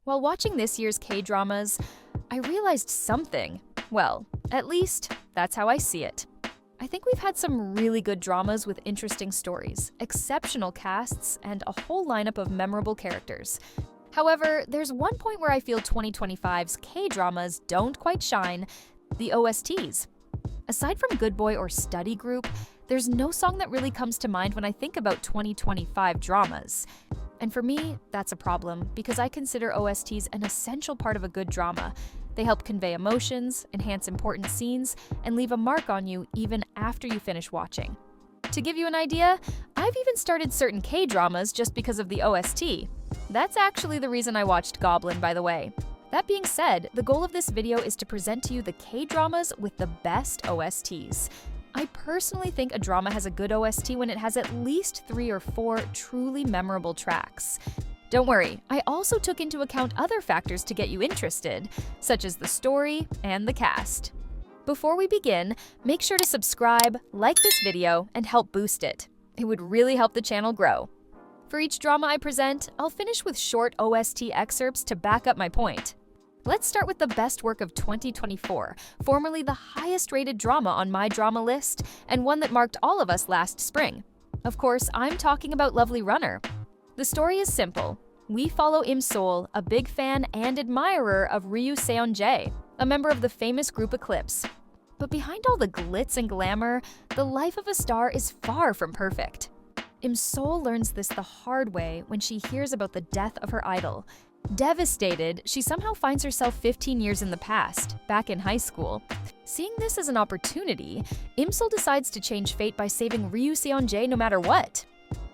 While watching this year's K-dramas, I realized something. Well, at least, that's how I see it. I think we've had some really good dramas with interesting stories, exceptional casts, and a whole lineup of memorable characters. However, there's one point where I feel 2025's K-dramas don't quite shine: the OSTs. Aside from Good Boy or Study Group, there's no song that really comes to mind when I think about 2025 dramas. And for me, that's a problem, because I consider OSTs an essential part of a good drama. They help convey emotions, enhance important scenes, and leave a mark on you even after you finish watching. To give you an idea, I've even started certain K-dramas just because of the OST. That's actually the reason I watched Goblin, by the way. That being said, the goal of this video is to present to you the K-dramas with the best OSTs. I personally think a drama has a good OST when it has at least 3 or 4 truly memorable tracks. Don't worry, I also took into account other factors to get you interested, such as the story and the cast. Before we begin, make sure to subscribe, like this video, and help boost it. It would really help the channel grow. For each drama I present, I'll finish with short OST excerpts to back up my point. Let's start with the best work of 2024, formerly the highest-rated drama on my drama list, and one that marked all of us last spring. Of course, I'm talking about Lovely Runner. The story is simple. We follow Im Sol, a big fan and admirer of Ryu Seon-jae, a member of the famous group Eclipse. But behind all the glitz and glamour, the life of a star is far from perfect. Im Sol learns this the hard way when she hears about the death of her idol. Devastated, she somehow finds herself 15 years in the past, back in high school. Seeing this as an opportunity, Im Sol decides to change fate by saving Ryu Seon-jae no matter what.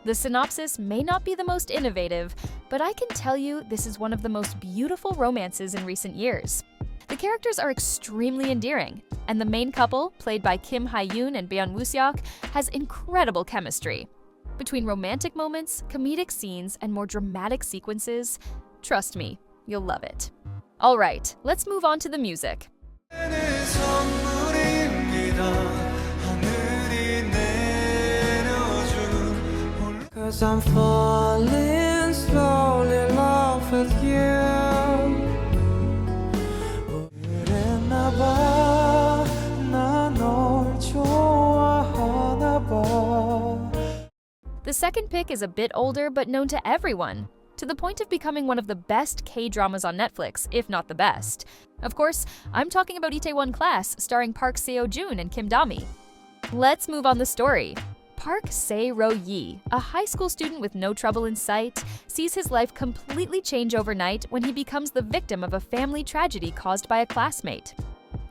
The synopsis may not be the most innovative, but I can tell you this is one of the most beautiful romances in recent years. The characters are extremely endearing, and the main couple, played by Kim Hae-yoon and Beon Woo-seok, has incredible chemistry. Between romantic moments, comedic scenes, and more dramatic sequences, trust me, you'll love it. Alright, let's move on to the music. I'm falling slowly in love with you. 그랬나 봐, 나 널 좋아하나 봐. The second pick is a bit older but known to everyone, to the point of becoming one of the best K-dramas on Netflix, if not the best. Of course, I'm talking about Itaewon Class, starring Park Seo-joon and Kim Dami. Let's move on the story. Park Seo-joon, a high school student with no trouble in sight, sees his life completely change overnight when he becomes the victim of a family tragedy caused by a classmate.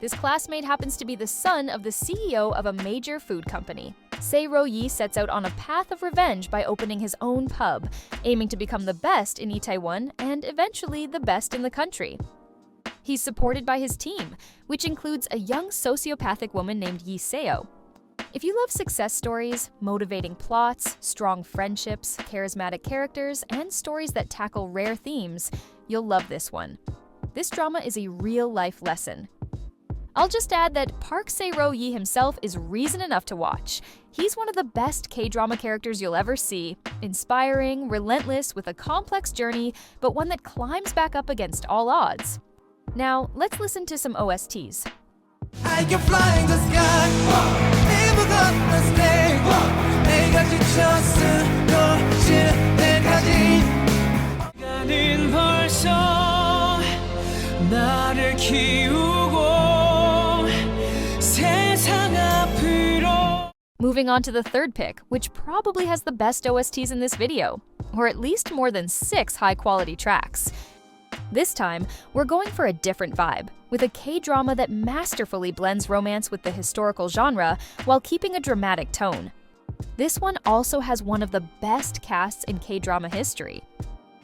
This classmate happens to be the son of the CEO of a major food company. Seo-joon sets out on a path of revenge by opening his own pub, aiming to become the best in Itaewon and eventually the best in the country. He's supported by his team, which includes a young sociopathic woman named Yi Seo. If you love success stories, motivating plots, strong friendships, charismatic characters, and stories that tackle rare themes, you'll love this one. This drama is a real-life lesson. I'll just add that Park Seo-joon himself is reason enough to watch. He's one of the best K-drama characters you'll ever see, inspiring, relentless, with a complex journey, but one that climbs back up against all odds. Now, let's listen to some OSTs. I can fly in the sky. 내보다 난 stay. 내가 지쳤음 놓칠 때까지. 시간은 벌써 나를 키우고 세상 앞으로. Moving on to the third pick, which probably has the best OSTs in this video, or at least more than 6 high-quality tracks. This time, we're going for a different vibe, with a K-drama that masterfully blends romance with the historical genre while keeping a dramatic tone. This one also has one of the best casts in K-drama history.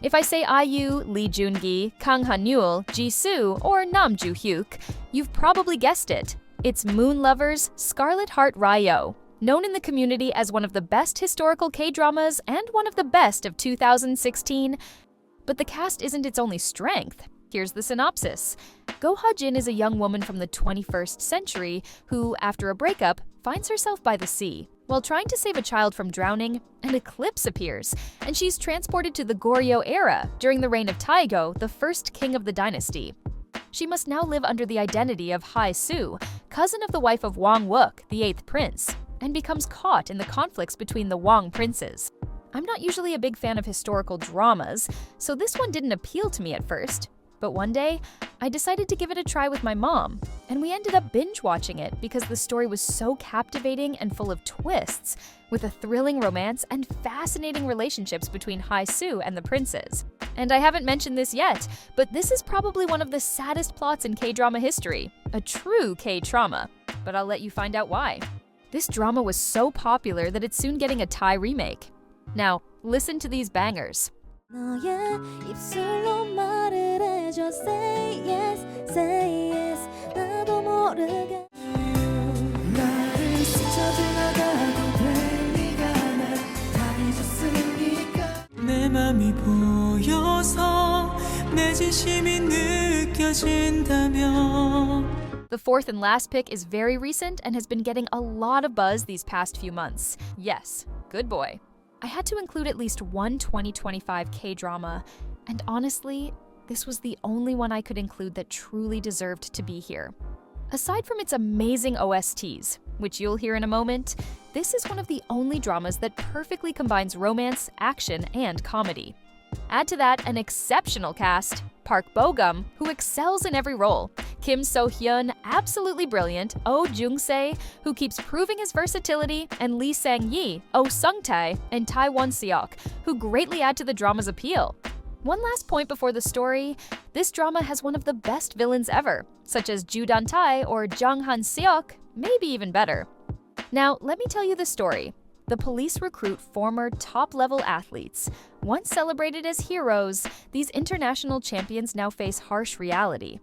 If I say IU, Lee Joon-gi, Kang Han-yul, Jisoo, or Nam Joo-hyuk, you've probably guessed it. It's Moon Lover's Scarlet Heart Ryeo, known in the community as one of the best historical K-dramas and one of the best of 2016. But the cast isn't its only strength. Here's the synopsis. Go Ha-jin is a young woman from the 21st century who, after a breakup, finds herself by the sea. While trying to save a child from drowning, an eclipse appears, and she's transported to the Goryeo era during the reign of Taego, the first king of the dynasty. She must now live under the identity of Hae-soo, cousin of the wife of Wang Wook, the 8th prince, and becomes caught in the conflicts between the Wang princes. I'm not usually a big fan of historical dramas, so this one didn't appeal to me at first. But one day, I decided to give it a try with my mom, and we ended up binge-watching it because the story was so captivating and full of twists, with a thrilling romance and fascinating relationships between Hae-soo and the princes. And I haven't mentioned this yet, but this is probably one of the saddest plots in K-drama history, a true K-trauma. But I'll let you find out why. This drama was so popular that it's soon getting a Thai remake. Now, listen to these bangers. 너의 입술로 말을 해줘 say yes 나도 모르게 나를 스쳐 지나가도 돼 네가 날 다 잊었으니까 내 맘이 보여서 내 진심이 느껴진다면. The fourth and last pick is very recent and has been getting a lot of buzz these past few months. Yes, good boy. I had to include at least one 2025 K-drama, and honestly, this was the only one I could include that truly deserved to be here. Aside from its amazing OSTs, which you'll hear in a moment, this is one of the only dramas that perfectly combines romance, action, and comedy. Add to that an exceptional cast, Park Bo-gum, who excels in every role, Kim So-hyun, absolutely brilliant, Oh Jung-se, who keeps proving his versatility, and Lee Sang-yi, Oh Sung-tae, and Itaewon Seok, who greatly add to the drama's appeal. One last point before the story, this drama has one of the best villains ever, such as Ju Dan-tae or Jang Han-seok, maybe even better. Now, let me tell you the story. The police recruit former top-level athletes. Once celebrated as heroes, these international champions now face harsh reality.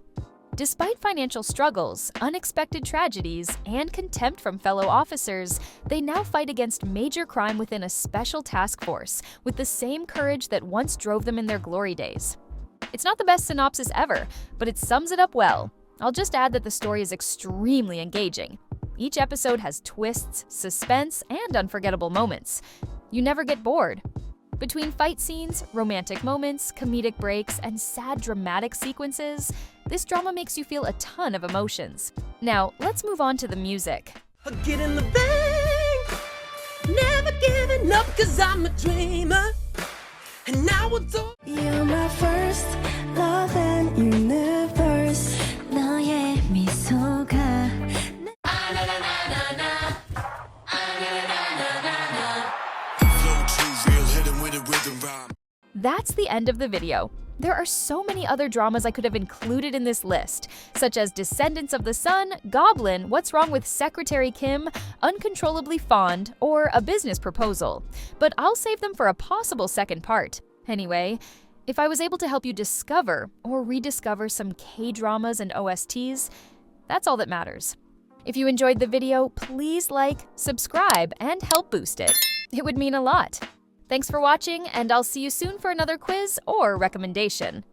Despite financial struggles, unexpected tragedies, and contempt from fellow officers, they now fight against major crime within a special task force with the same courage that once drove them in their glory days. It's not the best synopsis ever, but it sums it up well. I'll just add that the story is extremely engaging. Each episode has twists, suspense, and unforgettable moments. You never get bored. Between fight scenes, romantic moments, comedic breaks, and sad dramatic sequences, this drama makes you feel a ton of emotions. Now, let's move on to the music. Get in the bank, never giving up 'cause I'm a dreamer. And now it's all You're my first love and universe 너의 미소가 That's the end of the video. There are so many other dramas I could have included in this list, such as Descendants of the Sun, Goblin, What's Wrong with Secretary Kim, Uncontrollably Fond, or A Business Proposal. But I'll save them for a possible second part. Anyway, if I was able to help you discover or rediscover some K-dramas and OSTs, that's all that matters. If you enjoyed the video, please like, subscribe, and help boost it. It would mean a lot. Thanks for watching, and I'll see you soon for another quiz or recommendation.